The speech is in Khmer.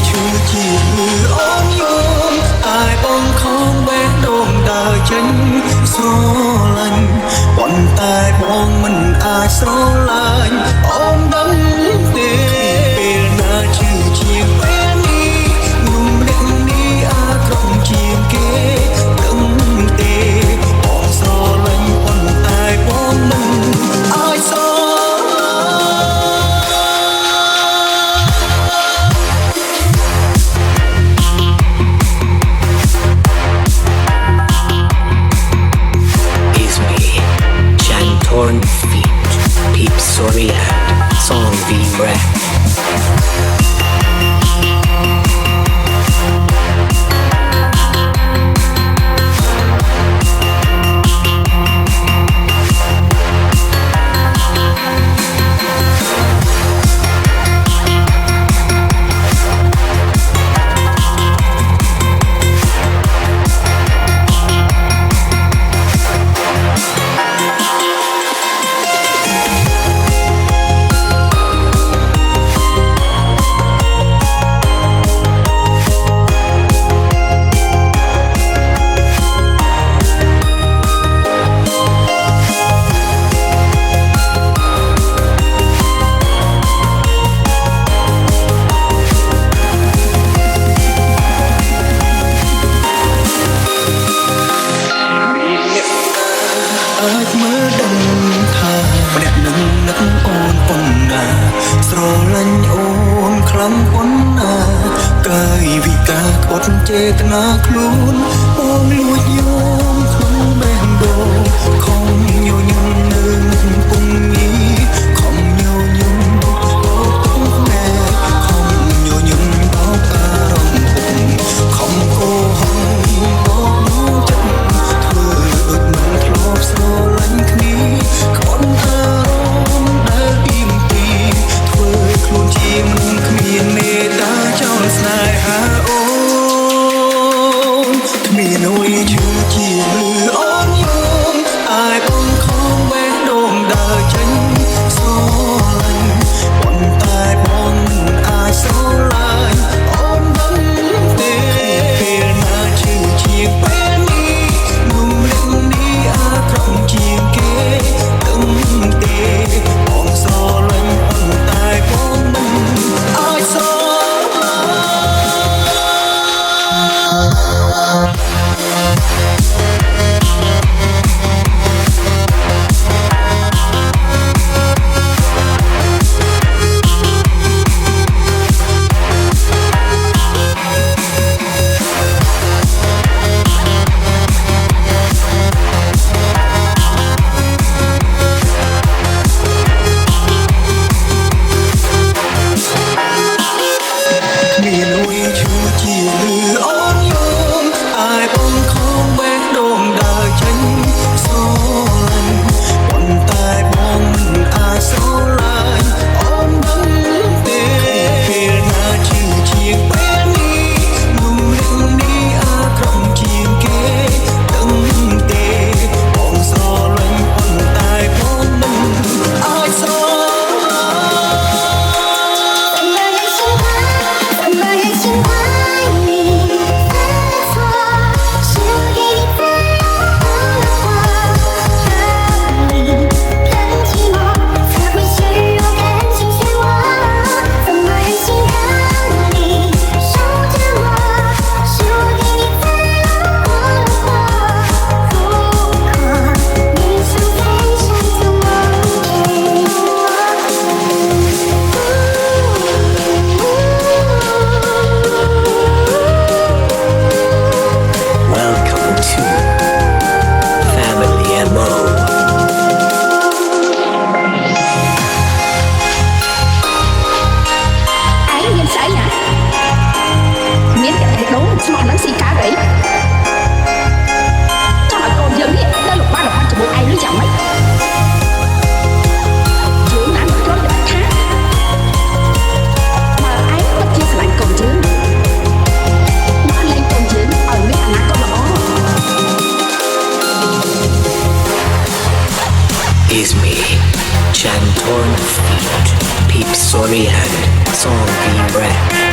ឈឺជាអូនយំតែបងខំបេះដូងដើរចេញស្រឡាញ់ប៉ុន្តែបងមិនអាចស្រឡាញ់អូនដឹងទេពេលណាឈឺជាងពេលនេះนุ่มเล็กនេះអាក្រក់ជាងគេដឹងទេបងស្រឡាញ់ប៉ុន្តែបងមិនអាចស្រឡាញ់Torn feet, peep sorry and song be rap.អាចមើលដឹងថាម្នាក់នឹងនឹកអូនប៉ុណ្ណាស្រឡាញ់អូនខ្លាំងប៉ុណ្ណាកាយវិការក្បត់ចេតនាខ្លួនបងលួចយកខ្លួនបេះដូងខំញញឹមនឹងពុំញីខំញញឹមបោកពុំណែខំញញឹមបោកអារម្មណ៍ពុំខំកោហងបោកនោះចិត្តធ្វើដូចមិនធ្លាប់ស្រឡាញ់គ្នាក្បត់អារម្មណ៍ដែលពីមទីធ្វើខ្លួនជាមនុស្សគ្មានមេត្តាចោលស្នេហាអូនគ្មានអ្វីឈឺជាលឺអូនយំតែបងខំបេះដូងដើរចេញស្រឡាញ់ប៉ុន្តែបងមិនអាចស្រឡាញ់អូនដឹងទេពេលណាឈឺជាងពេលនេះนุ่มเล็กនេះអាក្រក់ជាងគេដឹងទេបងស្រឡាញ់ប៉ុន្តែបងមិនអាចស្រឡាញ់មានអ្វីឈឺជាលឺអូនយំតែបងខំបេះដូងដើរចេញស្រឡាញ់ប៉ុន្តែបងមិនអាចស្រឡាញ់អូនដឹងទេពេលណាឈឺជាងពេលនេះนุ่มเล็กនេះអាក្រក់ជាងគេដឹងទេបងស្រឡាញ់ប៉ុន្តែបងមិនអាចស្រឡាញ់Is me, Chan torn feet, peep sorry and song be rap.